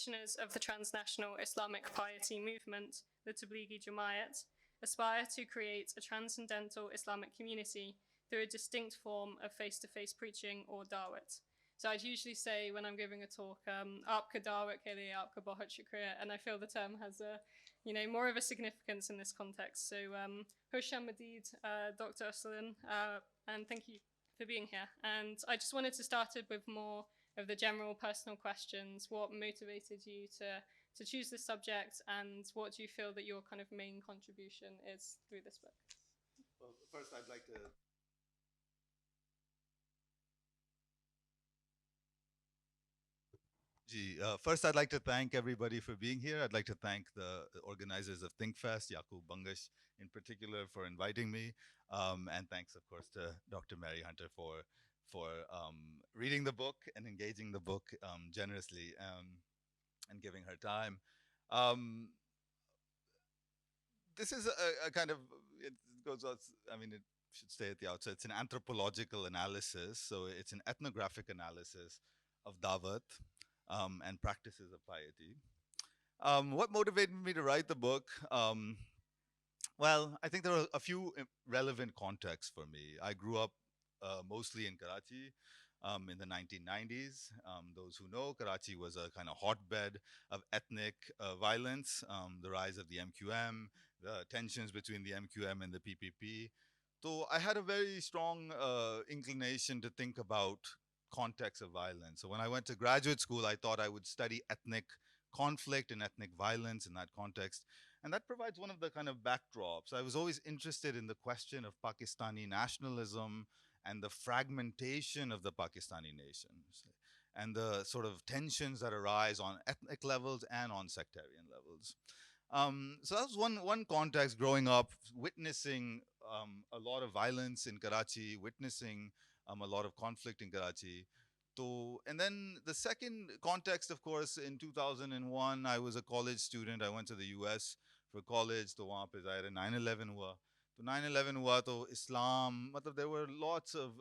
practitioners of the transnational Islamic piety movement, the Tablighi Jamaat, aspire to create a transcendental Islamic community through a distinct form of face-to-face preaching or dawat. So I'd usually say when I'm giving a talk, aapka dawat ke liye aapka bahut shukriya, and I feel the term has more of a significance in this context. So Husham Madid, Dr. Arsalan, and thank you for being here. And I just wanted to start with more of the general personal questions. What motivated you to choose this subject, and what do you feel that your kind of main contribution is through this book? Well, first I'd like to First, I'd like to thank everybody for being here. I'd like to thank the organizers of ThinkFest, Yaqub Bangash in particular, for inviting me. And thanks, of course, to Dr. Mary Hunter for reading the book and engaging the book generously and giving her time. This is a kind of, it goes on, I mean, it should stay at the outset. It's an anthropological analysis. So it's an ethnographic analysis of Dawat and practices of piety. What motivated me to write the book? Well, I think there are a few relevant contexts for me. I grew up mostly in Karachi in the 1990s. Those who know, Karachi was a kind of hotbed of ethnic violence, the rise of the MQM, the tensions between the MQM and the PPP. So I had a very strong inclination to think about context of violence. So when I went to graduate school, I thought I would study ethnic conflict and ethnic violence in that context. And that provides one of the kind of backdrops. I was always interested in the question of Pakistani nationalism and the fragmentation of the Pakistani nation and the sort of tensions that arise on ethnic levels and on sectarian levels. So that was one context growing up, witnessing a lot of violence in Karachi, witnessing a lot of conflict in Karachi. And then the second context, of course, in 2001, I was a college student. I went to the US for college. तो वहाँ पे ज़ाहिर 9/11 हुआ. तो 9/11 हुआ तो Islam, there were lots of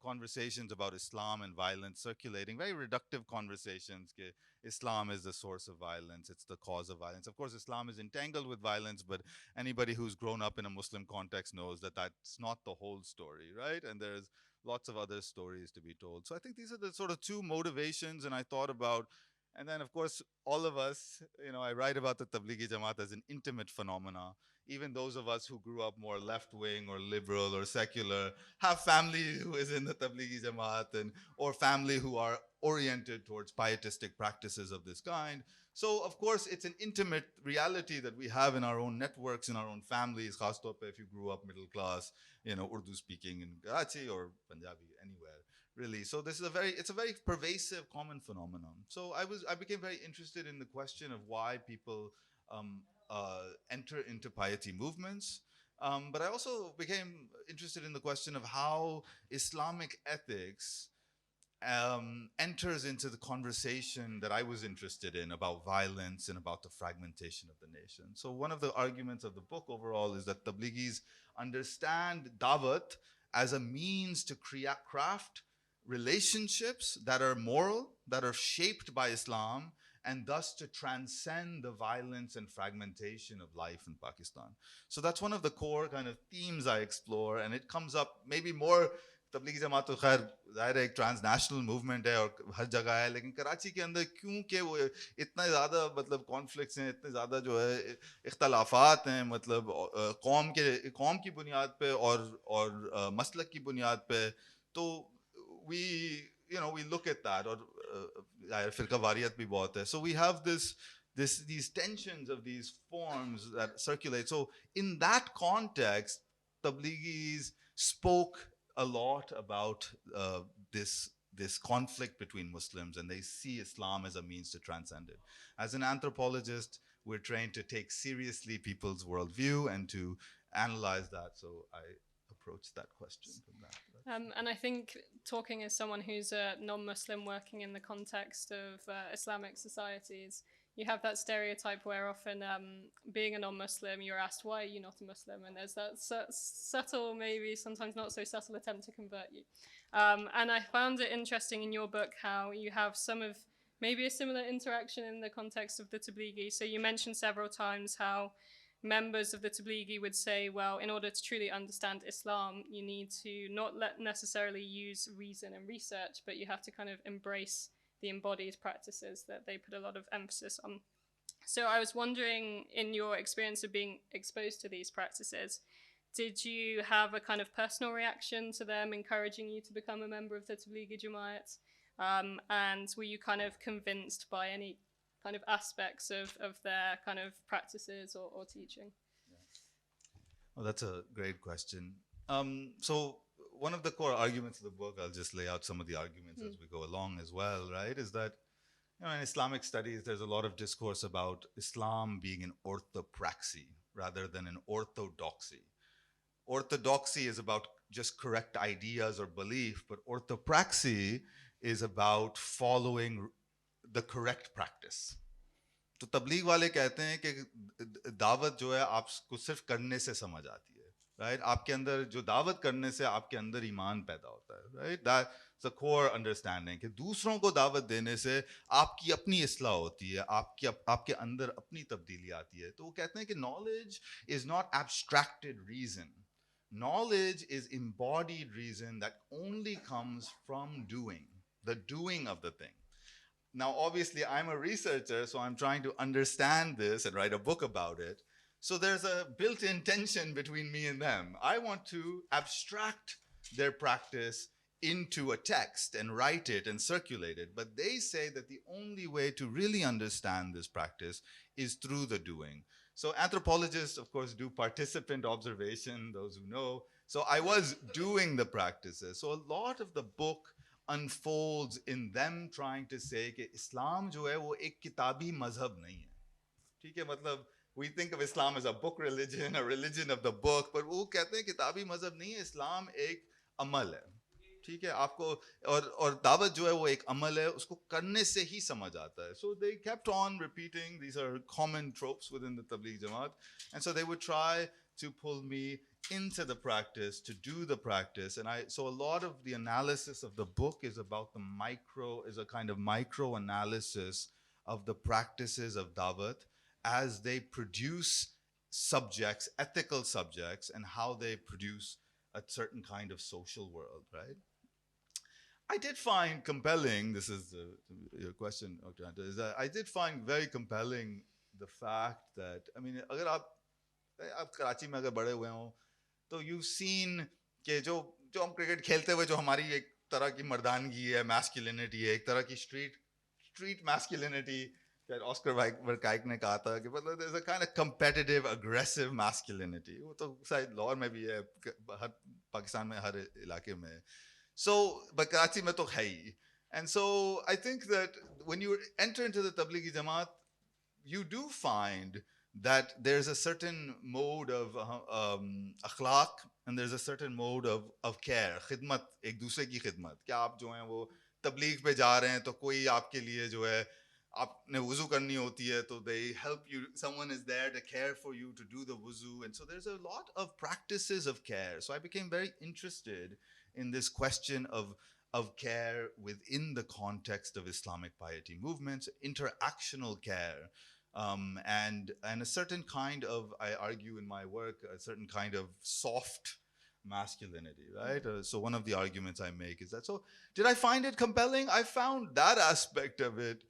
conversations about Islam and violence circulating, very reductive conversations. Ke Islam is the source of violence, it's the cause of violence. Of course, Islam is entangled with violence, but anybody who's grown up in a Muslim context knows that that's not the whole story, right? And there's lots of other stories to be told. So I think these are the sort of two motivations, and I thought about, and then of course, all of us, I write about the Tablighi Jamaat as an intimate phenomena. Even those of us who grew up more left-wing or liberal or secular have family who is in the Tablighi Jamaat or family who are oriented towards pietistic practices of this kind. So of course, it's an intimate reality that we have in our own networks, in our own families, khas taur pe if you grew up middle class, Urdu speaking in Karachi or Punjabi, anywhere, really. So this is it's a very pervasive common phenomenon. So I became very interested in the question of why people enter into piety movements. But I also became interested in the question of how Islamic ethics enters into the conversation that I was interested in about violence and about the fragmentation of the nation. So one of the arguments of the book overall is that Tablighis understand Dawat as a means to craft relationships that are moral, that are shaped by Islam, and thus to transcend the violence and fragmentation of life in Pakistan. So that's one of the core kind of themes I explore, and it comes up maybe more. Tablighi Jamaat तो खैर ज़ाहिर है एक transnational movement है और हर जगह है, लेकिन कराची के अंदर क्योंकि वो इतना ज़्यादा कॉन्फ्लिक्ट्स हैं, इतने ज़्यादा जो है इख्तलाफात हैं, कौम की बुनियाद पे और मसलक की बुनियाद पे, तो we look at that, और फ़िरका वारियत भी बहुत है. So we have these tensions of these forms that circulate. So in that context, Tabligis spoke a lot about this conflict between Muslims, and they see Islam as a means to transcend it. As an anthropologist, we're trained to take seriously people's worldview and to analyze that. So I approached that question from that. And I think, talking as someone who's a non-Muslim working in the context of Islamic societies, you have that stereotype where often being a non-Muslim, you're asked, why are you not a Muslim? And there's that subtle, maybe sometimes not so subtle attempt to convert you. And I found it interesting in your book how you have some of maybe a similar interaction in the context of the Tablighi. So you mentioned several times how members of the Tablighi would say, well, in order to truly understand Islam, you need to not necessarily use reason and research, but you have to kind of embrace the embodied practices that they put a lot of emphasis on. So I was wondering, in your experience of being exposed to these practices, did you have a kind of personal reaction to them encouraging you to become a member of the Tablighi Jamaat? And were you kind of convinced by any kind of aspects of their kind of practices or teaching? Oh, that's a great question. So one of the core arguments of the book, I'll just lay out some of the arguments as we go along as well, right, is that in Islamic studies, there's a lot of discourse about Islam being an orthopraxy rather than an orthodoxy. Orthodoxy is about just correct ideas or belief, but orthopraxy is about following the correct practice. तो तबलीग वाले कहते हैं कि दावत जो है आपको सिर्फ करने से समझ आती है, राइट? आपके अंदर जो दावत करने से आपके अंदर ईमान पैदा होता है, right? That's the core understanding कि दूसरों को दावत देने से आपकी अपनी इस्लाह होती है, आपके अंदर अपनी तब्दीली आती है. तो वो कहते हैं कि knowledge is not abstracted reason. Knowledge is embodied reason that only comes from doing, the doing of the thing. Now, obviously, I'm a researcher, so I'm trying to understand this and write a book about it. So there's a built-in tension between me and them. I want to abstract their practice into a text and write it and circulate it. But they say that the only way to really understand this practice is through the doing. So anthropologists, of course, do participant observation, those who know. So I was doing the practices. So a lot of the book unfolds in them trying to say कि इस्लाम जो है वो एक किताबी मजहब नहीं है, ठीक है? मतलब we think of Islam as a book religion, a religion of the book, but वो कहते हैं किताबी मजहब नहीं है, इस्लाम एक अमल है, ठीक है? आपको और दावत जो है वो एक अमल है, उसको करने से ही समझ आता है. So they kept on repeating, these are common tropes within the Tablighi Jamaat, and so they would try to pull me into the practice, to do the practice. And so a lot of the analysis of the book is about the micro, is a kind of micro analysis of the practices of Dawat as they produce subjects, ethical subjects, and how they produce a certain kind of social world, right? I did find compelling, this is your question, Dr. Anta, is that I did find very compelling the fact that, I mean, अगर आप कराची में अगर बड़े हुए हों तो you've seen कि जो हम क्रिकेट खेलते हुए जो हमारी एक तरह की मर्दानगी है, masculinity है, एक तरह की street masculinity that Oscar Verkaik ने कहा था कि मतलब there's a kind of competitive, aggressive masculinity. वो तो शायद लाहौर में भी है, हर पाकिस्तान में हर इलाके में. So, but Karachi में तो है ही. And so I think that when you enter into the Tablighi Jamaat, you do find that there's a certain mode of akhlaq and there's a certain mode of care, khidmat, ek dusre ki khidmat. Kya aap jo hain wo tabligh pe ja rahe hain to koi aapke liye jo hai aapne wuzu karni hoti hai to they help you, someone is there to care for you to do the wuzu, and so there's a lot of practices of care. So I became very interested in this question of care within the context of Islamic piety movements, interactional care. And a certain kind of, I argue in my work, a certain kind of soft masculinity, right? So one of the arguments I make is that, so did I find it compelling? I found that aspect of it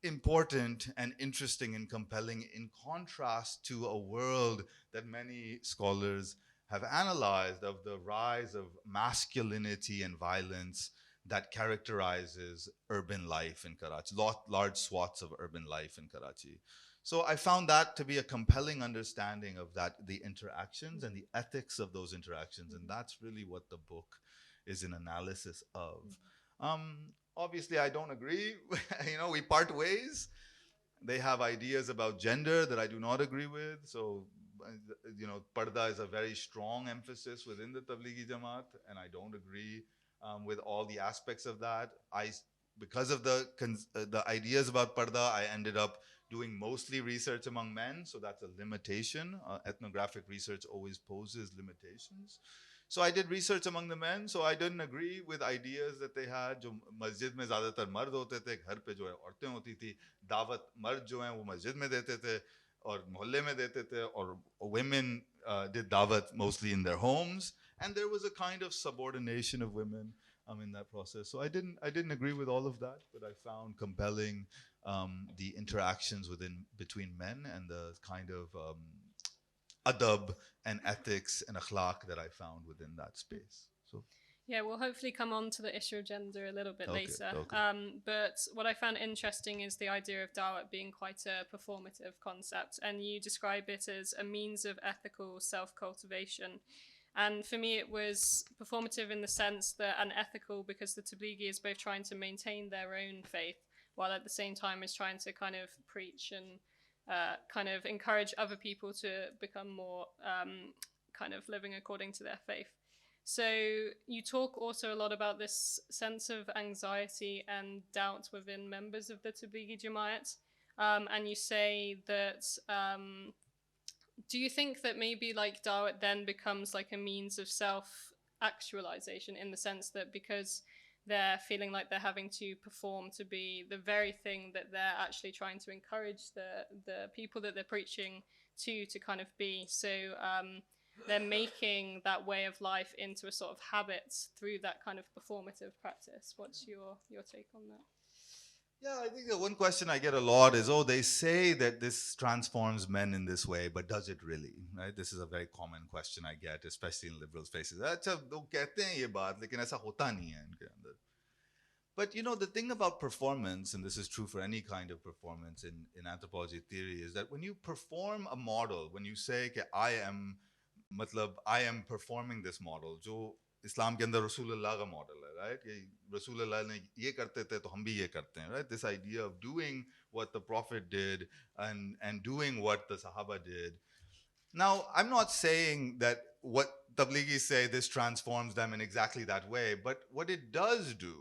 important and interesting and compelling in contrast to a world that many scholars have analyzed of the rise of masculinity and violence that characterizes urban life in Karachi, large swaths of urban life in Karachi. So I found that to be a compelling understanding of that, the interactions and the ethics of those interactions, and that's really what the book is an analysis of. Obviously, I don't agree. We part ways. They have ideas about gender that I do not agree with. So, parda is a very strong emphasis within the Tablighi Jamaat, and I don't agree with all the aspects of that. Because of the ideas about parda, I ended up doing mostly research among men, so that's a limitation. Ethnographic research always poses limitations. So I did research among the men. So I didn't agree with ideas that they had. जो मस्जिद में ज़्यादातर मर्द होते थे, घर पे जो है औरतें होती थी. दावत मर्द जो हैं वो मस्जिद में देते थे और मोहल्ले में देते थे, और women did dawat mostly in their homes, and there was a kind of subordination of women in that process. So I didn't agree with all of that, but I found compelling the interactions between men and the kind of adab and ethics and akhlaq that I found within that space. So Yeah, we'll hopefully come on to the issue of gender a little bit later. Okay. But what I found interesting is the idea of dawat being quite a performative concept, and you describe it as a means of ethical self-cultivation. And for me, it was performative in the sense that, and ethical because the Tablighi is both trying to maintain their own faith while at the same time is trying to kind of preach and kind of encourage other people to become more kind of living according to their faith. So you talk also a lot about this sense of anxiety and doubt within members of the Tablighi Jamaat. And you say that, do you think that maybe like Dawat then becomes like a means of self-actualization, in the sense that because they're feeling like they're having to perform to be the very thing that they're actually trying to encourage the people that they're preaching to kind of be. So they're making that way of life into a sort of habit through that kind of performative practice. What's your take on that? Yeah, I think the one question I get a lot is, oh, they say that this transforms men in this way, but does it really? Right? This is a very common question I get, especially in liberal spaces. अच्छा लोग कहते हैं ये बात, लेकिन ऐसा होता नहीं है इनके अंदर. But you know, the thing about performance, and this is true for any kind of performance in anthropology theory, is that when you perform a model, when you say that I am performing this model, जो इस्लाम के अंदर रसूलुल्लाह का model है, right? कि रसूलुल्लाह ने ये करते थे तो हम भी ये करते हैं, right? This idea of doing what the prophet did and doing what the sahaba did. Now, I'm not saying that what Tablighi say this transforms them in exactly that way, but what it does do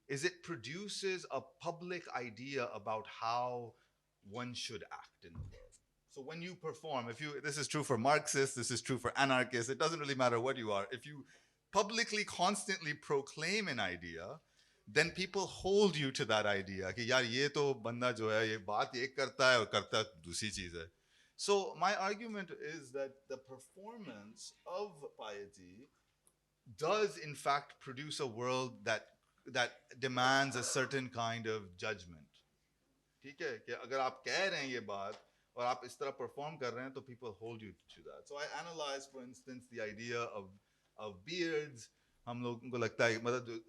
is it produces a public idea about how one should act in the world. So when you perform, this is true for Marxists, this is true for anarchists, it doesn't really matter what you are. If you publicly constantly proclaim an idea, then people hold you to that idea. कि यार ये तो बंदा जो है ये बात ये करता है और करता दूसरी चीज है. So my argument is that the performance of piety does in fact produce a world that demands a certain kind of judgment. ठीक है कि अगर आप कह रहे हैं ये बात और आप इस तरह perform कर रहे हैं तो people hold you to that. So I analyze, for instance, the idea of beards. हम लोगों को लगता है मतलब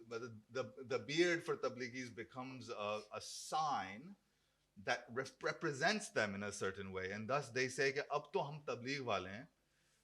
the beard for tablighis becomes a sign that represents them in a certain way, and thus they say कि अब तो हम तबलीग वाले हैं.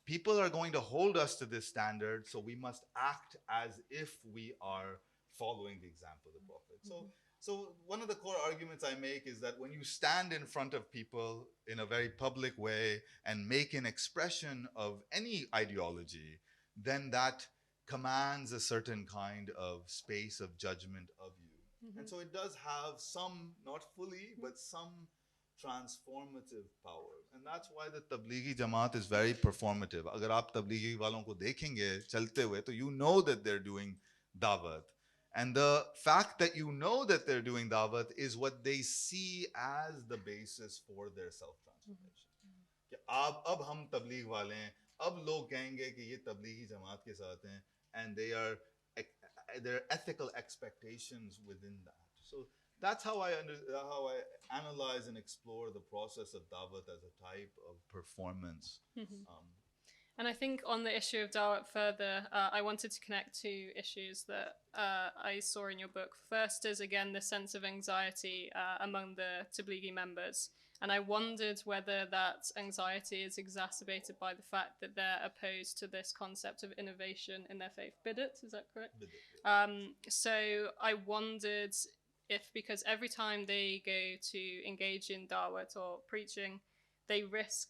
People are going to hold us to this standard, so we must act as if we are following the example of the Prophet. So one of the core arguments I make is that when you stand in front of people in a very public way and make an expression of any ideology, then that commands a certain kind of space of judgment of you. Mm-hmm. And so it does have some, not fully, but some transformative power. And that's why the Tablighi Jamaat is very performative. Agar aap Tablighi walon ko dekhenge chalte hue, to you know that they're doing dawat. And the fact that you know that they're doing dawat is what they see as the basis for their self-transformation. Mm-hmm. Ab hum tabligh wale hain, ab log kahenge ki ye Tablighi Jamaat ke saath hain, and there are ethical expectations within that. So that's how I analyze and explore the process of dawat as a type of performance. Mm-hmm. And I think on the issue of dawat further, I wanted to connect two issues that I saw in your book. First is, again, the sense of anxiety among the Tablighi members. And I wondered whether that anxiety is exacerbated by the fact that they're opposed to this concept of innovation in their faith. Bid'at, is that correct? Bid'at. So I wondered if, because every time they go to engage in dawat or preaching, they risk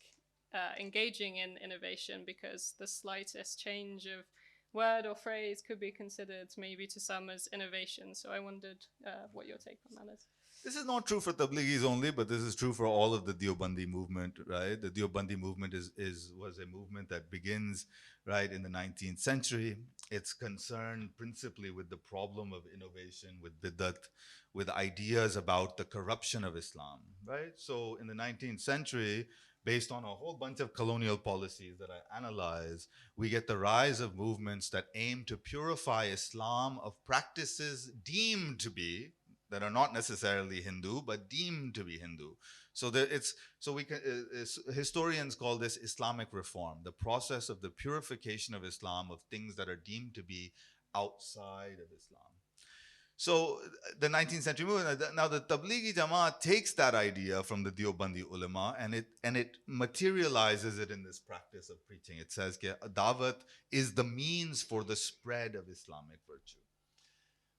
engaging in innovation, because the slightest change of word or phrase could be considered maybe to some as innovation. So I wondered what your take on that is. This is not true for Tablighis only, but this is true for all of the Deobandi movement, right? The Deobandi movement was a movement that begins right in the 19th century. It's concerned principally with the problem of innovation, with biddat, with ideas about the corruption of Islam, right? So in the 19th century, based on a whole bunch of colonial policies that I analyze, we get the rise of movements that aim to purify Islam of practices deemed to be that are not necessarily Hindu, but deemed to be Hindu. So that it's so we can historians call this Islamic Reform, the process of the purification of Islam of things that are deemed to be outside of Islam. So the 19th century movement. Now the Tablighi Jamaat takes that idea from the Deobandi ulama and it materializes it in this practice of preaching. It says that dawat is the means for the spread of Islamic virtue.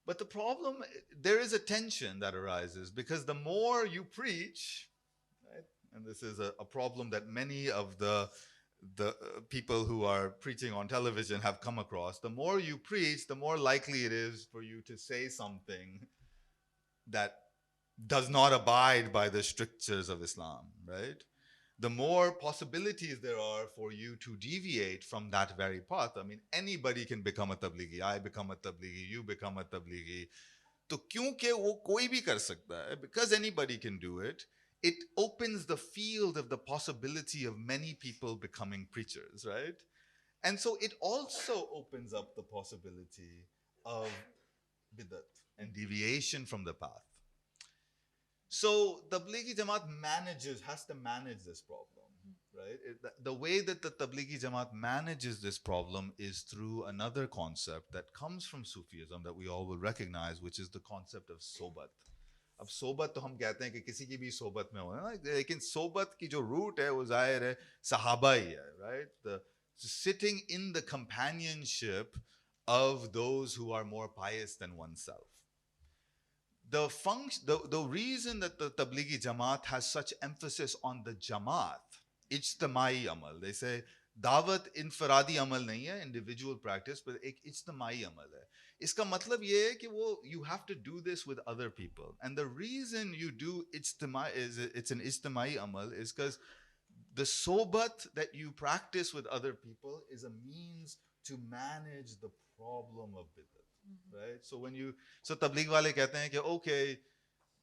But the problem, there is a tension that arises because the more you preach, right, and this is a problem that many of the people who are preaching on television have come across, the more you preach, the more likely it is for you to say something that does not abide by the strictures of Islam, right? The more possibilities there are for you to deviate from that very path. I mean, anybody can become a tablighi. I become a tablighi, you become a tablighi. तो क्योंकि वो कोई भी कर सकता है, because anybody can do it, it opens the field of the possibility of many people becoming preachers, right? And so it also opens up the possibility of bid'at and deviation from the path. So the Tablighi Jamaat has to manage this problem, right? The way that the Tablighi Jamaat manages this problem is through another concept that comes from Sufism that we all will recognize, which is the concept of sobat. अब सोबत तो हम कहते हैं कि किसी की भी सोबत में हो ना, लेकिन सोबत की जो रूट है वो जाहिर है सहाबा ही है, right? The sitting in the companionship of those who are more pious than oneself. The reason that the Tablighi Jamaat has such emphasis on the Jamaat, ijtamai amal, they say दावत इनफरादी अमल नहीं है, individual practice, but एक इज्तमाई अमल है. इसका मतलब ये है कि वो you have to do this with other people, and the reason you do ijtimai is it's an ijtimai amal is because the sobat that you practice with other people is a means to manage the problem of bid'at, right? So tabligh wale कहते हैं कि okay,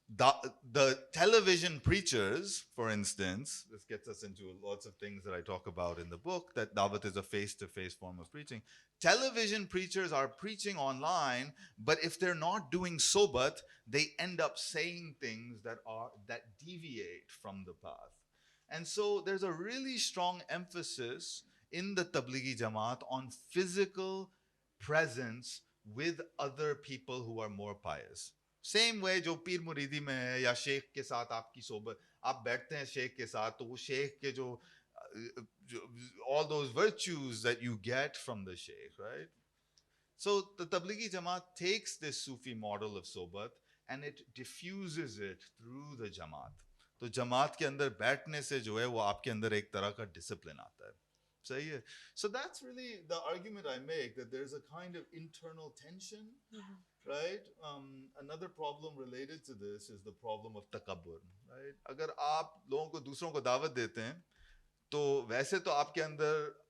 the television preachers, for instance, this gets us into lots of things that I talk about in the book, that Dawat is a face-to-face form of preaching. Television preachers are preaching online, but if they're not doing sobat, they end up saying things that deviate from the path. And so there's a really strong emphasis in the Tablighi Jamaat on physical presence with other people who are more pious. Same way जो पीर मुरीदी में है या शेख के साथ आपकी सोबत, आप बैठते हैं शेख के साथ तो वो शेख के जो all those virtues that you get from the sheikh, right? So the Tablighi Jamaat takes this Sufi model of sobat and it diffuses it through the Jamaat. तो जमात के अंदर बैठने से जो है वो आपके अंदर एक तरह का डिसिप्लिन आता है. सही है. So that's really the argument I make, that there's a kind of internal tension, right? Another problem related to this is the problem of takabbur, right? अगर आप लोगों को दूसरों को दावत देते हैं तो वैसे तो आपके अंदर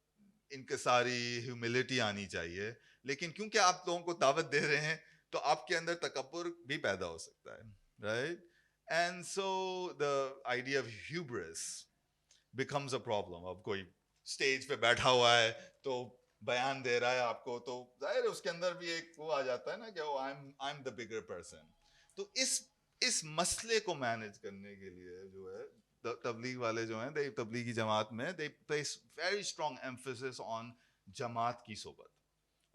इनकसारी ह्यूमिलिटी आनी चाहिए, लेकिन क्योंकि आप लोगों को दावत दे रहे हैं तो आपके अंदर तकब्बुर भी पैदा हो सकता है, right? And so the idea of hubris becomes a problem. अब कोई स्टेज पे बैठा हुआ है तो बयान दे रहा है आपको, तो जाहिर है उसके अंदर भी एक वो आ जाता है ना कि I'm the bigger person. तो इस मसले को मैनेज करने के लिए जो है तबलीग वाले जो हैं, तबलीगी जमात में they place very strong emphasis on जमात की सोबत.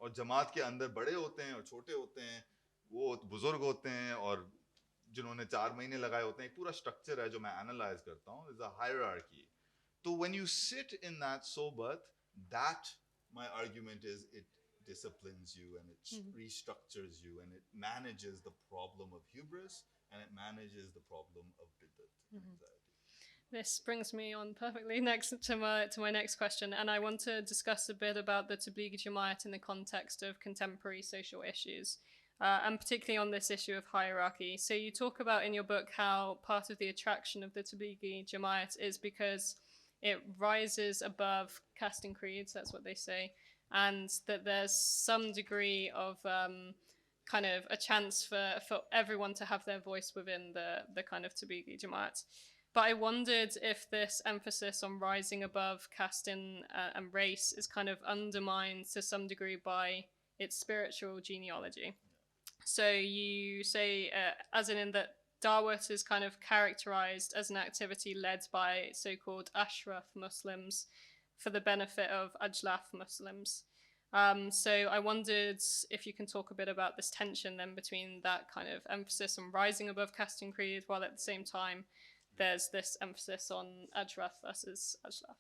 और जमात के अंदर बड़े होते हैं और छोटे होते हैं, वो बुजुर्ग होते हैं और जिन्होंने 4 महीने लगाए होते हैं. एक पूरा स्ट्रक्चर है जो मैं एनालाइज करता हूँ. There's a hierarchy. So when you sit in that sobat, that, my argument is, it disciplines you and it restructures you and it manages the problem of hubris and it manages the problem of bid'at and anxiety. This brings me on perfectly next to my next question, and I want to discuss a bit about the Tablighi Jamaat in the context of contemporary social issues. and particularly on this issue of hierarchy. So you talk about in your book how part of the attraction of the Tablighi Jamaat is because it rises above caste and creeds, that's what they say, and that there's some degree of kind of a chance for everyone to have their voice within the kind of Tablighi Jamaat. But I wondered if this emphasis on rising above caste and race is kind of undermined to some degree by its spiritual genealogy. So you say, as in that Dawat is kind of characterized as an activity led by so-called Ashraf Muslims for the benefit of Ajlaf Muslims. So I wondered if you can talk a bit about this tension then between that kind of emphasis on rising above caste and creed, while at the same time there's this emphasis on Ajraf versus Ajlaf.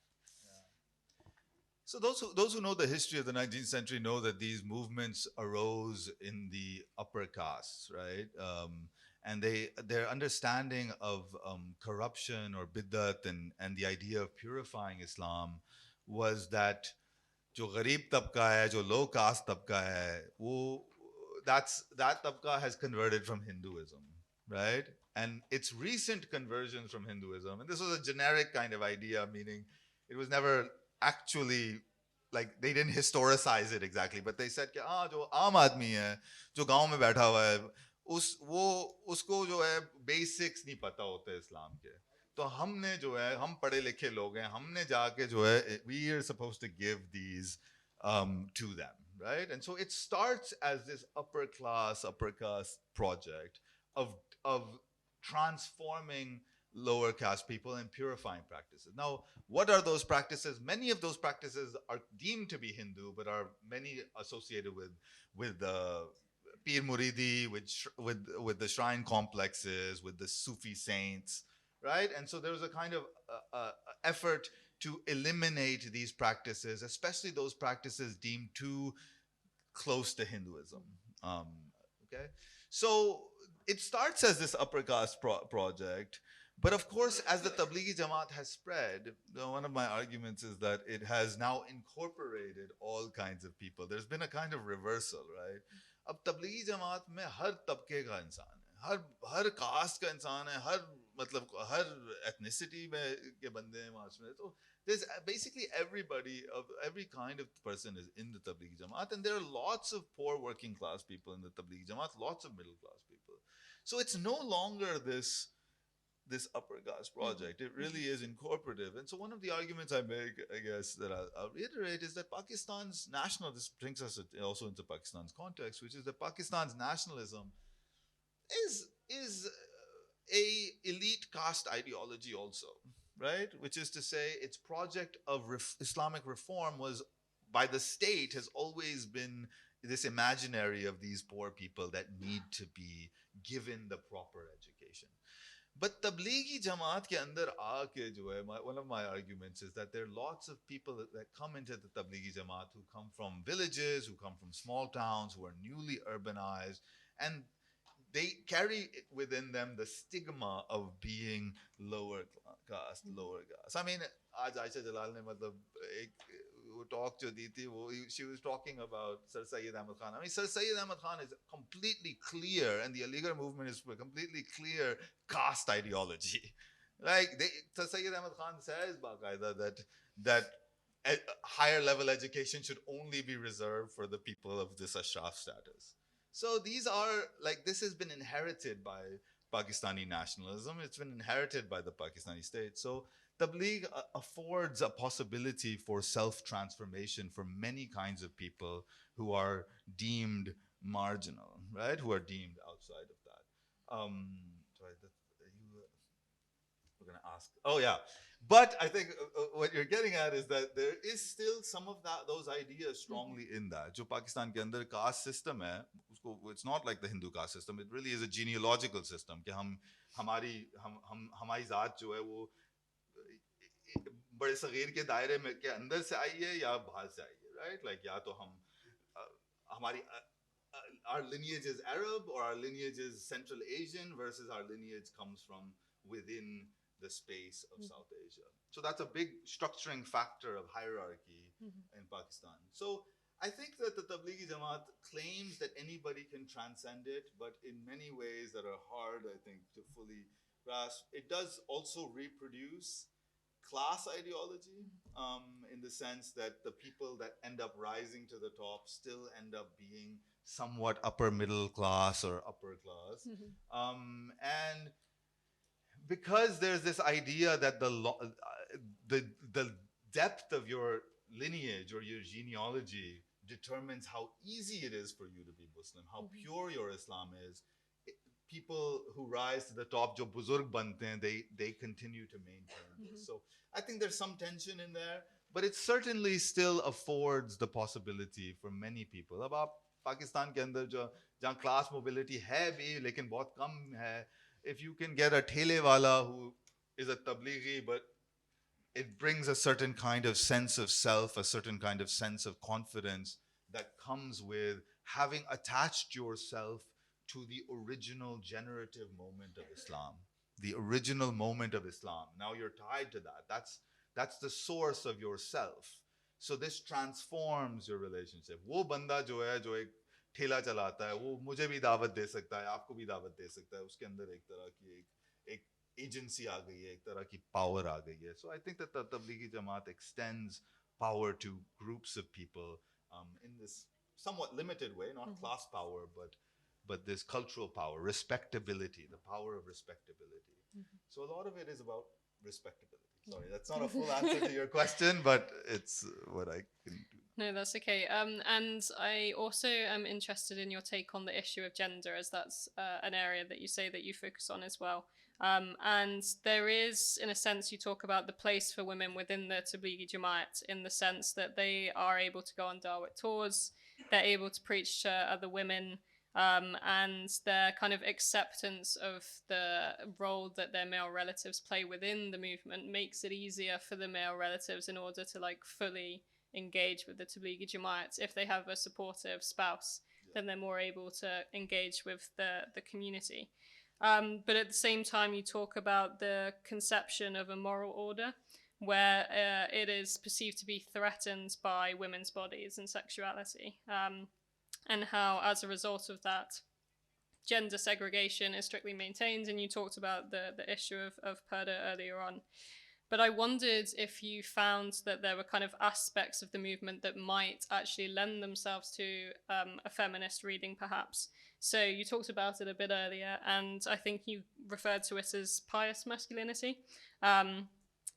So those who know the history of the 19th century know that these movements arose in the upper castes, right? And their understanding of corruption or biddat and the idea of purifying Islam was that जो गरीब तबका है, जो low caste तबका है, that tabka has converted from Hinduism, right? And its recent conversions from Hinduism, and this was a generic kind of idea, meaning it was never actually, like, they didn't historicize it exactly, but they said कि जो आम आदमी है, जो गांव में बैठा हुआ है, उसको जो है basics नहीं पता होते इस्लाम के. तो हमने जो है, हम पढ़े लिखे लोग हैं, हमने जाके जो है, we are supposed to give these to them, right? And so it starts as this upper caste project of transforming lower caste people and purifying practices. Now, what are those practices? Many of those practices are deemed to be Hindu, but are many associated with the Pir Muridi, with the shrine complexes, with the Sufi saints, right? And so there was a kind of effort to eliminate these practices, especially those practices deemed too close to Hinduism. Okay, so it starts as this upper caste project, but of course, as the Tablighi Jamaat has spread, one of my arguments is that it has now incorporated all kinds of people. There's been a kind of reversal, right? अब तबलीगी जमात में हर तबके का इंसान है, हर cast का इंसान है, हर ethnicity के बंदे हैं वहाँ में. तो there's basically everybody of every kind of person is in the Tablighi Jamaat, and there are lots of poor working class people in the Tablighi Jamaat, lots of middle class people. So it's no longer this upper caste project. It really is incorporative. And so one of the arguments I make, I guess, that I'll reiterate is that Pakistan's this brings us also into Pakistan's context, which is that Pakistan's nationalism is a elite caste ideology also, right? Which is to say, its project of Islamic reform was, by the state, has always been this imaginary of these poor people that need to be given the proper education. But Tablighi Jamaat ke andar aake jo hai, one of my arguments is that there are lots of people that come into the Tablighi Jamaat who come from villages, who come from small towns, who are newly urbanized, and they carry within them the stigma of being lower caste. I mean, आज आयशा जलाल ने मतलब एक talk जो दी थी, she was talking about Sir Syed Ahmad Khan. I mean, Sir Syed Ahmad Khan is completely clear, and the Aligarh movement is a completely clear caste ideology. Like, Sir Syed Ahmad Khan says that higher level education should only be reserved for the people of this Ashraf status. So these are, like, this has been inherited by Pakistani nationalism. It's been inherited by the Pakistani state. So Tabligh affords a possibility for self-transformation for many kinds of people who are deemed marginal, right? Who are deemed outside of that. Sorry, we're going to ask. Oh, yeah. But I think what you're getting at is that there is still some of those ideas strongly in that. जो पाकिस्तान के अंदर caste system है, it's not like the Hindu caste system. It really is a genealogical system कि हमारी जात जो है वो बड़े सगीर के दायरे में के अंदर से आई है या बाहर से आई है, right? Like या तो our lineage is Arab, or our lineage is Central Asian, versus our lineage comes from within the space of South Asia. So that's a big structuring factor of hierarchy in Pakistan. So I think that the Tablighi Jamaat claims that anybody can transcend it, but in many ways that are hard, I think, to fully grasp. It does also reproduce class ideology, in the sense that the people that end up rising to the top still end up being somewhat upper middle class or upper class. And because there's this idea that the depth of your lineage or your genealogy determines how easy it is for you to be Muslim, how pure your Islam is. People who rise to the top, jo buzurg bante hain, they continue to maintain this. So I think there's some tension in there, but it certainly still affords the possibility for many people. अब आप पाकिस्तान के अंदर जो जहाँ class mobility है भी, लेकिन बहुत कम है. If you can get a thele wala who is a tablighi, but it brings a certain kind of sense of self, a certain kind of sense of confidence that comes with having attached yourself to the original generative moment of Islam. The original moment of Islam. Now you're tied to that. That's the source of yourself. So this transforms your relationship. वो बंदा जो है जो एक ठेला चलाता है वो मुझे भी दावत दे सकता है आपको भी दावत दे सकता है उसके अंदर एक तरह की एक agency आ गई है एक तरह की power आ गई है. So I think that the Tablighi Jamaat extends power to groups of people in this somewhat limited way, not class power, but this cultural power, respectability, the power of respectability. So a lot of it is about respectability. Sorry, that's not a full answer to your question, but it's what I can do. No, that's okay. And I also am interested in your take on the issue of gender, as that's an area that you say that you focus on as well. And there is, in a sense, you talk about the place for women within the Tablighi Jamaat, in the sense that they are able to go on Dawah tours, they're able to preach to other women, and their kind of acceptance of the role that their male relatives play within the movement makes it easier for the male relatives in order to like fully engage with the Tablighi Jamaat. If they have a supportive spouse, then they're more able to engage with the community. But at the same time, you talk about the conception of a moral order where it is perceived to be threatened by women's bodies and sexuality, and how, as a result of that, gender segregation is strictly maintained. And you talked about the issue of purdah earlier on. But I wondered if you found that there were kind of aspects of the movement that might actually lend themselves to a feminist reading, perhaps. So you talked about it a bit earlier, and I think you referred to it as pious masculinity.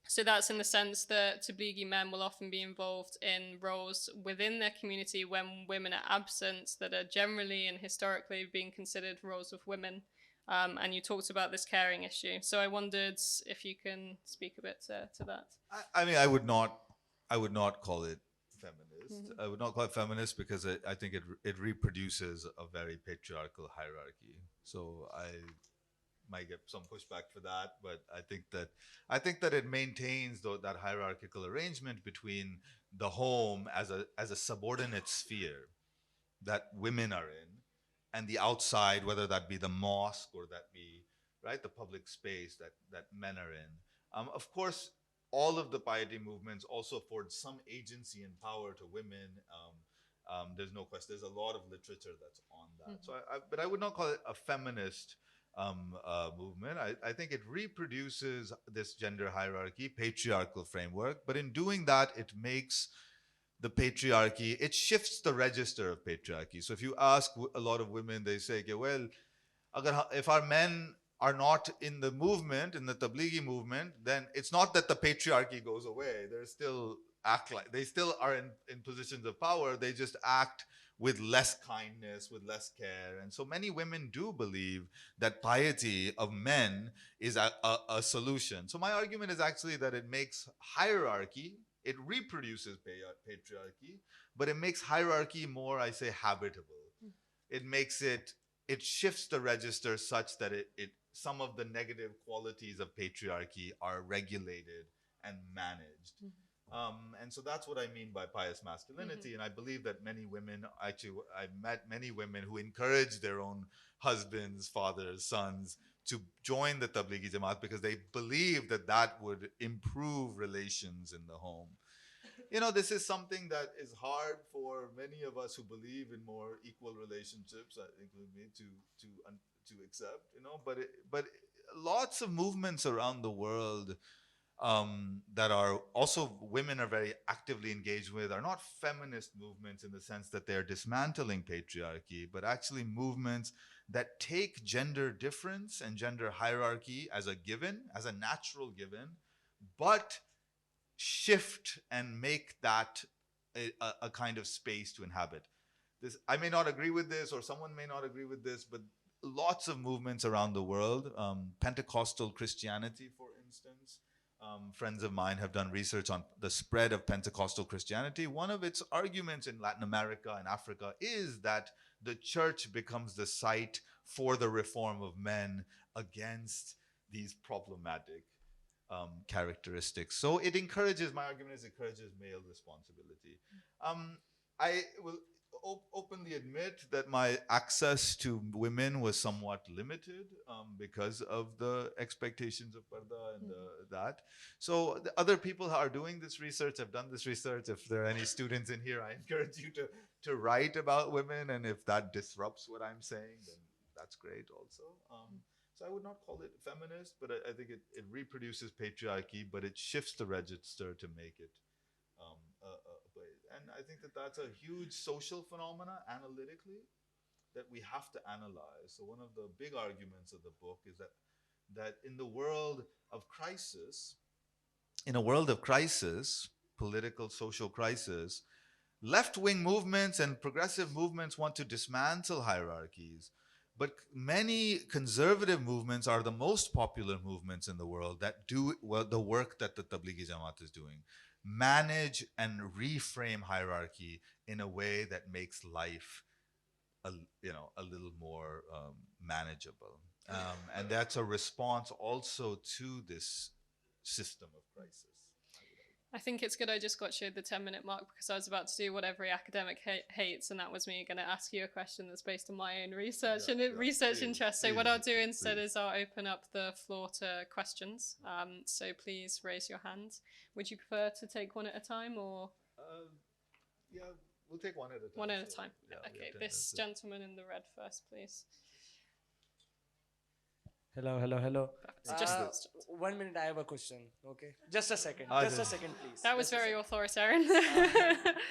So that's in the sense that Tablighi men will often be involved in roles within their community when women are absent, that are generally and historically being considered roles of women. And you talked about this caring issue. So I wondered if you can speak a bit to that. I mean, I would not call it feminist. I would not call it feminist because I think it reproduces a very patriarchal hierarchy. So I might get some pushback for that, but I think that it maintains that hierarchical arrangement between the home as a subordinate sphere that women are in, and the outside, whether that be the mosque or that be right the public space that men are in. Of course, all of the piety movements also afford some agency and power to women. There's no question. There's a lot of literature that's on that. So, but I would not call it a feminist movement. I think it reproduces this gender hierarchy, patriarchal framework, but in doing that, it makes the patriarchy, it shifts the register of patriarchy. So if you ask a lot of women, they say, okay, well, if our men are not in the movement, in the Tablighi movement, then it's not that the patriarchy goes away. They still act like, they still are in positions of power. They just act with less kindness, with less care. And so many women do believe that piety of men is a solution. So my argument is actually that it makes hierarchy, it reproduces patriarchy, but it makes hierarchy more, I say, habitable. It makes it shifts the register such that some of the negative qualities of patriarchy are regulated and managed. And so that's what I mean by pious masculinity. And I believe that many women, actually, I've met many women who encourage their own husbands, fathers, sons to join the Tablighi Jamaat because they believe that that would improve relations in the home. this is something that is hard for many of us who believe in more equal relationships, including me, to accept. But lots of movements around the world that are also women are very actively engaged with are not feminist movements in the sense that they're dismantling patriarchy, but actually movements that take gender difference and gender hierarchy as a given, as a natural given, but shift and make that a kind of space to inhabit. I may not agree with this, or someone may not agree with this, but lots of movements around the world, Pentecostal Christianity, for instance. Friends of mine have done research on the spread of Pentecostal Christianity. One of its arguments in Latin America and Africa is that the church becomes the site for the reform of men against these problematic characteristics. So my argument is encourages male responsibility. I will openly admit that my access to women was somewhat limited because of the expectations of parda and that. So the other people who are doing this research have done this research. If there are any students in here, I encourage you to write about women, and if that disrupts what I'm saying, then that's great also. So I would not call it feminist, but I think it reproduces patriarchy, but it shifts the register to make it and I think that that's a huge social phenomena analytically that we have to analyze. So one of the big arguments of the book is that in a world of crisis, political, social crisis, left-wing movements and progressive movements want to dismantle hierarchies. But many conservative movements are the most popular movements in the world that do the work that the Tablighi Jamaat is doing. Manage and reframe hierarchy in a way that makes life a little more manageable. And that's a response also to this system of crisis. I think it's good I just got showed the 10-minute mark because I was about to do what every academic hates, and that was me going to ask you a question that's based on my own research research interest. So what I'll do instead is I'll open up the floor to questions. So please raise your hand. Would you prefer to take one at a time, or? Yeah, we'll take one at a time. One at a time. Okay, this gentleman in the red first, please. Hello. Just 1 minute, I have a question. Okay, just a second. Just a second, please. That was very authoritarian.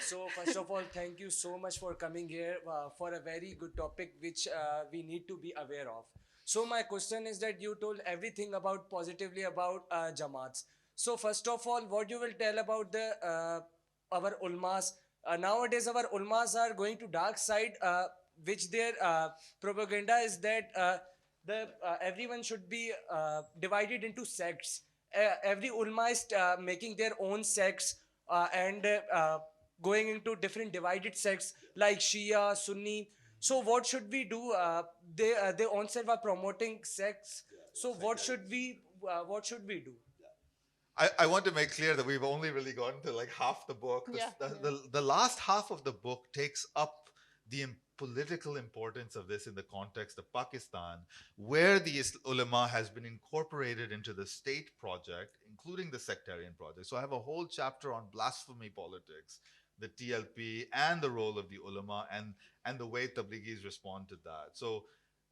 So first of all, thank you so much for coming here for a very good topic which we need to be aware of. So my question is that you told everything positively about Jamaats. So first of all, what you will tell about our ulmas? Nowadays, our ulmas are going to dark side, which their propaganda is that everyone should be divided into sects. Every ulma is making their own sects and going into different divided sects like Shia, Sunni. So what should we do? They themselves are promoting sects. So what should we do? I want to make clear that we've only really gotten to like half the book. The last half of the book takes up the political importance of this in the context of Pakistan, where the ulama has been incorporated into the state project, including the sectarian project. So I have a whole chapter on blasphemy politics, the TLP, and the role of the ulama and the way Tablighis respond to that. So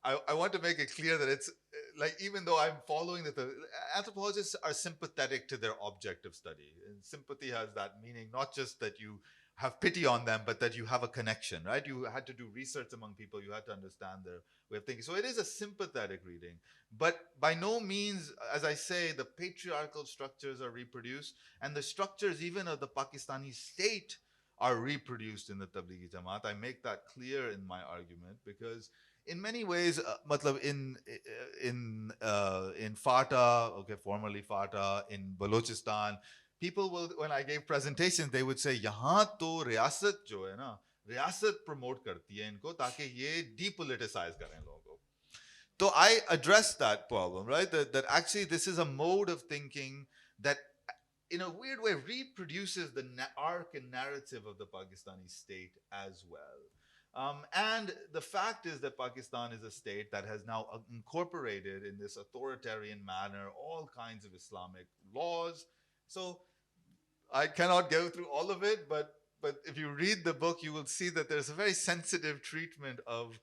I want to make it clear that it's like, even though I'm following that the anthropologists are sympathetic to their object of study. And sympathy has that meaning, not just that you have pity on them, but that you have a connection, right? You had to do research among people. You had to understand their way of thinking. So it is a sympathetic reading. But by no means, as I say, the patriarchal structures are reproduced. And the structures even of the Pakistani state are reproduced in the Tablighi Jamaat. I make that clear in my argument because in many ways, in FATA, okay, formerly FATA, in Balochistan, people will, when I gave presentations, they would say, "Yahan to riyasat jo hai na, riyasat promote karti hai inko, taaki ye depoliticize kare logon ko." So I addressed that problem, right? That actually this is a mode of thinking that, in a weird way, reproduces the arc and narrative of the Pakistani state as well. And the fact is that Pakistan is a state that has now incorporated in this authoritarian manner all kinds of Islamic laws. So I cannot go through all of it, but if you read the book, you will see that there's a very sensitive treatment of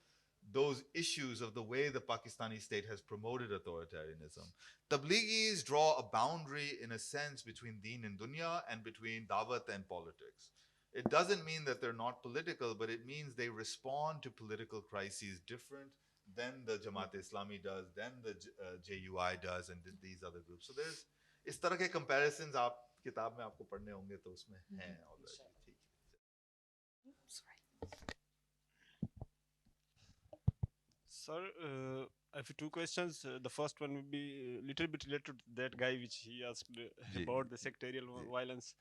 those issues of the way the Pakistani state has promoted authoritarianism. Tabligis draw a boundary, in a sense, between deen and dunya and between dawat and politics. It doesn't mean that they're not political, but it means they respond to political crises different than the Jamaat Islami does, than the JUI does, and these other groups. So there's इस तरह के comparisons आप किताब में आपको पढ़ने होंगे तो उसमें हैं already. ठीक है. Sir, I have two questions. The first one would be a little bit related to that guy which he asked about the sectarian violence.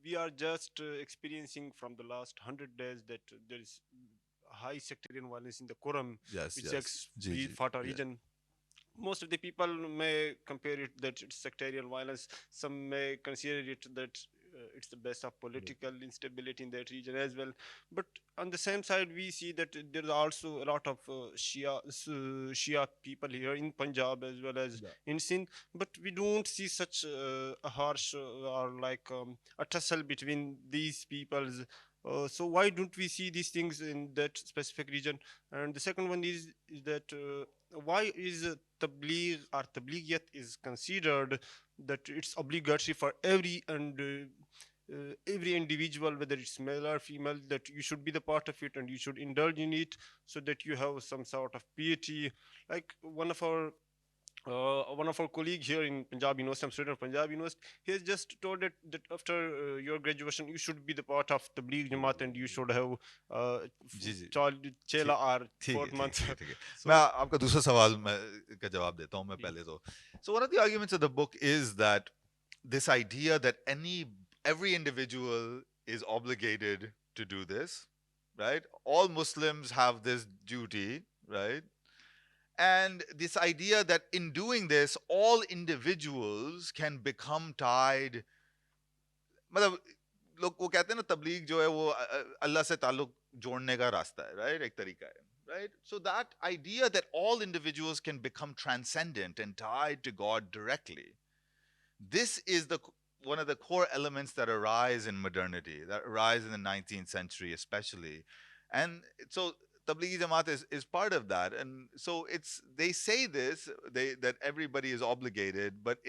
We are just experiencing from the last 100 days that there is high sectarian violence in the Quran, Yes, which yes. is Fata region. Most of the people may compare it that it's sectarian violence. Some may consider it that it's the best of political instability in that region as well. But on the same side, we see that there are also a lot of Shia people here in Punjab as well as in Sindh. But we don't see such a harsh or like a tussle between these peoples. So why don't we see these things in that specific region? And the second one is that why is tabligh or tablighiyat is considered that it's obligatory for every individual, whether it's male or female, that you should be the part of it and you should indulge in it so that you have some sort of piety. Like one of our colleagues here in Punjab University, I'm student of Punjab University, he has just told that after your graduation, you should be the part of Tablighi Jamaat and you should have chela or 4 months. So, मैं आपका दूसरा सवाल का जवाब देता हूँ मैं पहले तो. So one of the arguments of the book is that this idea that every individual is obligated to do this, right? All Muslims have this duty, right? And this idea that in doing this, all individuals can become tied. मतलब लोग वो कहते हैं ना तबलीग जो है वो अल्लाह से ताल्लुक जोड़ने का रास्ता है, right? एक तरीका है, right? So that idea that all individuals can become transcendent and tied to God directly, this is one of the core elements that arise in modernity, that arise in the 19th century especially. And so Tablighi Jamaat is part of that. And so they say this, that everybody is obligated, but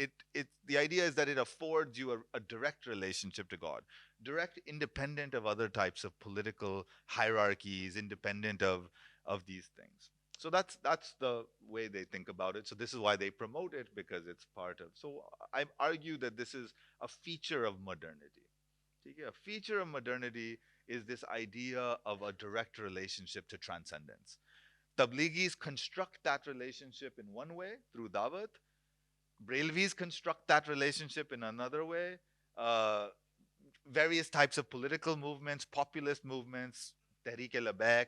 the idea is that it affords you a direct relationship to God, direct, independent of other types of political hierarchies, independent of these things. So that's the way they think about it. So this is why they promote it, because it's part of. So I argue that this is a feature of modernity. A feature of modernity is this idea of a direct relationship to transcendence. Tablighis construct that relationship in one way through dawat. Brailvis construct that relationship in another way. Various types of political movements, populist movements, Tehreek-e-Labbaik,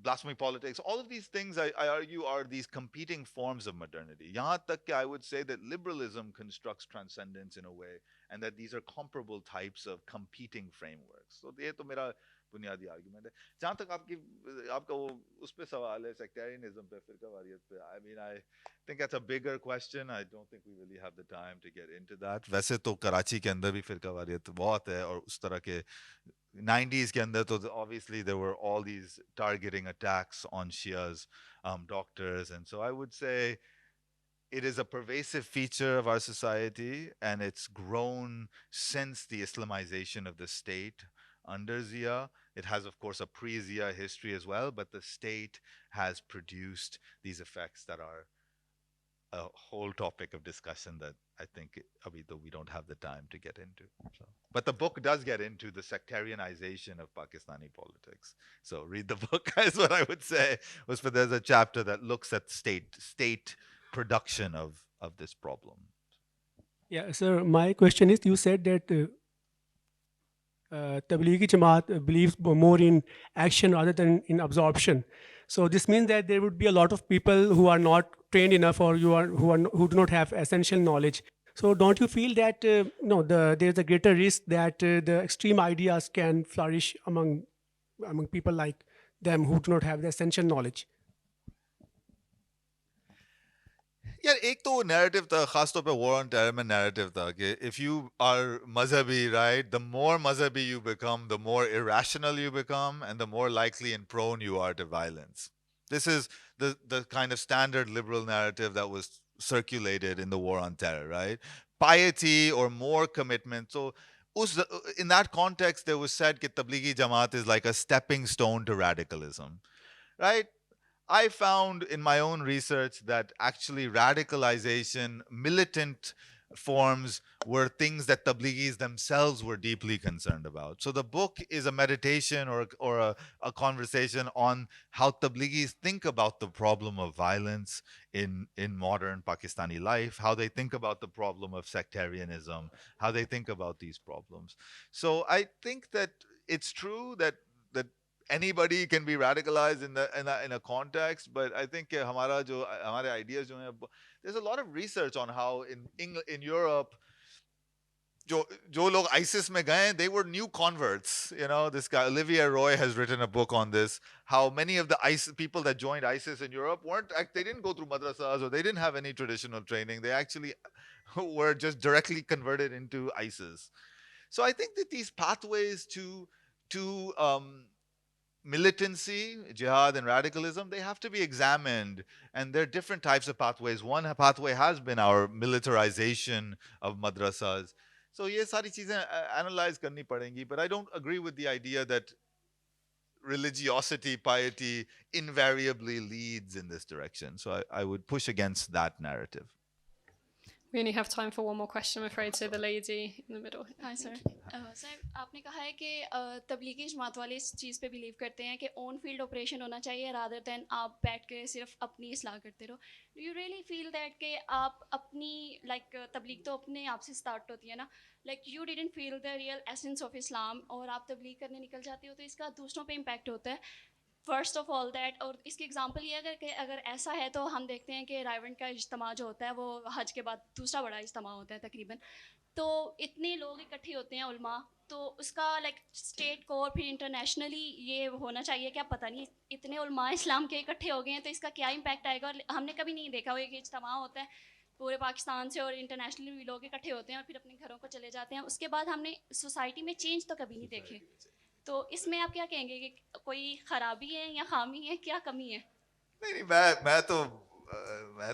blasphemy politics, all of these things I argue are these competing forms of modernity. Yahan tak ki I would say that liberalism constructs transcendence in a way, and that these are comparable types of competing frameworks. So ये तो मेरा बुनियादी argument है. जहाँ तक आपका वो उस पे सवाल है sectarianism पे, फिरकावारियत पे, I mean I think that's a bigger question. I don't think we really have the time to get into that. वैसे तो कराची के अंदर भी फिरकावारियत बहुत है और उस तरह के 90s के अंदर तो obviously there were all these targeting attacks on Shias, doctors, and so I would say it is a pervasive feature of our society, and it's grown since the Islamization of the state under Zia. It has, of course, a pre-Zia history as well, but the state has produced these effects that are a whole topic of discussion that I think, though we don't have the time to get into. So. But the book does get into the sectarianization of Pakistani politics. So read the book, is what I would say. There's a chapter that looks at state production of this problem. Yeah, sir, my question is, you said that Tablighi Jamaat believes more in action rather than in absorption. So this means that there would be a lot of people who are not trained enough, or who do not have essential knowledge. So don't you feel that there's a greater risk that the extreme ideas can flourish among people like them who do not have the essential knowledge? यार एक तो narrative था खास तौर पे war on terror में narrative था कि इफ यू आर मजहबी राइट द मोर मजहबी you become the more irrational you become and the more likely and prone you are to violence. This is the kind of standard liberal narrative that was circulated in the war on terror, right? Piety or more commitment. So in that context there was said that Tablighi Jamaat is like a stepping stone to radicalism, right? I found in my own research that actually radicalization, militant forms were things that Tablighis themselves were deeply concerned about. So the book is a meditation or a conversation on how Tablighis think about the problem of violence in modern Pakistani life, how they think about the problem of sectarianism, how they think about these problems. So I think that it's true that anybody can be radicalized in a context, but I think हमारे ideas जो हैं, there's a lot of research on how in Europe जो लोग ISIS में गए, they were new converts. You know, this guy Olivier Roy has written a book on this. How many of the ISIS people that joined ISIS in Europe they didn't go through madrasas or they didn't have any traditional training. They actually were just directly converted into ISIS. So I think that these pathways to militancy, jihad, and radicalism, they have to be examined. And there are different types of pathways. One pathway has been our militarization of madrasas. So ये सारी चीजें analyze करनी पड़ेंगी. But I don't agree with the idea that religiosity, piety invariably leads in this direction. So I would push against that narrative. We only have time for one more question, I'm afraid. So the lady in the middle. Hi, sir. Sir आपने कहा है कि तबलीगी जमात वाले इस चीज़ पे believe करते हैं कि ऑन फील्ड ऑपरेशन होना चाहिए रादर दैन आप बैठ के सिर्फ अपनी इस्लाह करते रहो. Do you really feel that कि आप अपनी तबलीग तो अपने आप से स्टार्ट होती है ना, you didn't feel the real essence of Islam और आप तबलीग करने निकल जाते हो तो इसका दूसरों पे इम्पैक्ट होता है. फर्स्ट ऑफ ऑल दैट, और इसकी एग्जांपल ये अगर ऐसा है तो हम देखते हैं कि रायवंड का इज्तिमा जो होता है वो हज के बाद दूसरा बड़ा इज्तिमा होता है तकरीबन. तो इतने लोग इकट्ठे होते हैं उलमा, तो उसका स्टेट को और फिर इंटरनेशनली ये होना चाहिए कि आप पता नहीं इतने उलमा इस्लाम के इकट्ठे हो गए हैं तो इसका क्या इम्पैक्ट आएगा. और हमने कभी नहीं देखा वो एक इज्तिमा होता है पूरे पाकिस्तान से और इंटरनेशनली भी लोग इकट्ठे होते हैं और फिर अपने घरों को चले जाते हैं. उसके बाद हमने सोसाइटी में चेंज तो कभी नहीं देखे. तो इसमें आप क्या कहेंगे कि कोई खराबी है या खामी है, क्या कमी है? नहीं मैं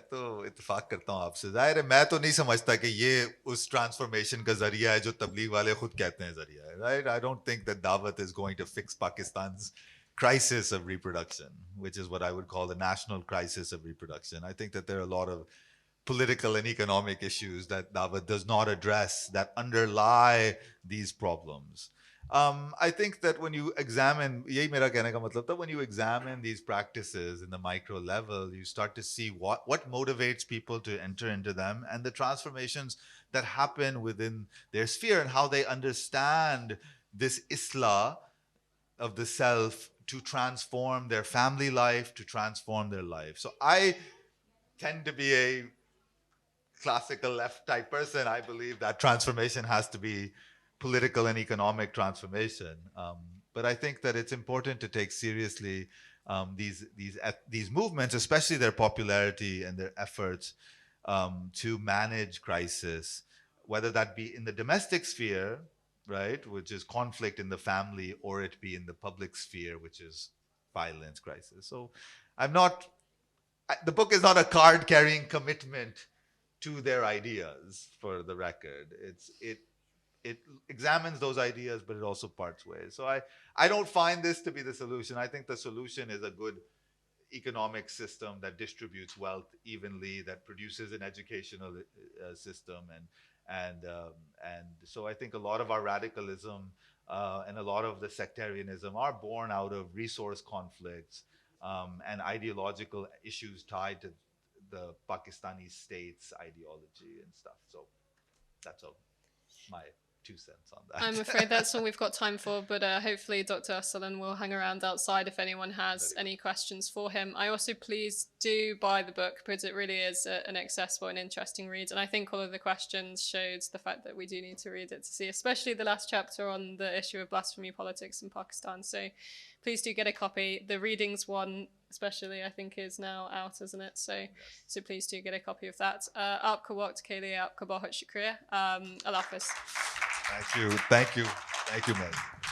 तो इत्तेफाक करता हूँ आपसे. जाहिर है मैं तो नहीं समझता कि ये उस ट्रांसफॉर्मेशन का जरिया है जो तबलीग वाले खुद कहते हैं जरिया है. Right, I don't think that दावत is going to fix Pakistan's crisis of reproduction, which is what I would call the national crisis of reproduction. I think that there are a lot of political and economic issues that Dawat does not address that underlie these problems. I think that when you examine, yahi mera kehne ka matlab tha, when you examine these practices in the micro level, you start to see what motivates people to enter into them and the transformations that happen within their sphere and how they understand this islah of the self to transform their family life, to transform their life. So I tend to be a classical left type person. I believe that transformation has to be political and economic transformation. But I think that it's important to take seriously these movements, especially their popularity and their efforts to manage crisis, whether that be in the domestic sphere, right, which is conflict in the family, or it be in the public sphere, which is violence, crisis. So the book is not a card-carrying commitment to their ideas, for the record. It examines those ideas, but it also parts ways. So I don't find this to be the solution. I think the solution is a good economic system that distributes wealth evenly, that produces an educational system, and so I think a lot of our radicalism and a lot of the sectarianism are born out of resource conflicts and ideological issues tied to the Pakistani state's ideology and stuff. So that's all my 2 cents on that. I'm afraid that's all we've got time for, but hopefully Dr. Arsalan will hang around outside if anyone has any questions for him. I also please do buy the book because it really is an accessible and interesting read. And I think all of the questions showed the fact that we do need to read it to see, especially the last chapter on the issue of blasphemy politics in Pakistan. So please do get a copy. The readings one, especially, I think is now out, isn't it? So please do get a copy of that. Aapka waqt ke liye aapka bahut shukriya. Allah Hafiz. Thank you, man.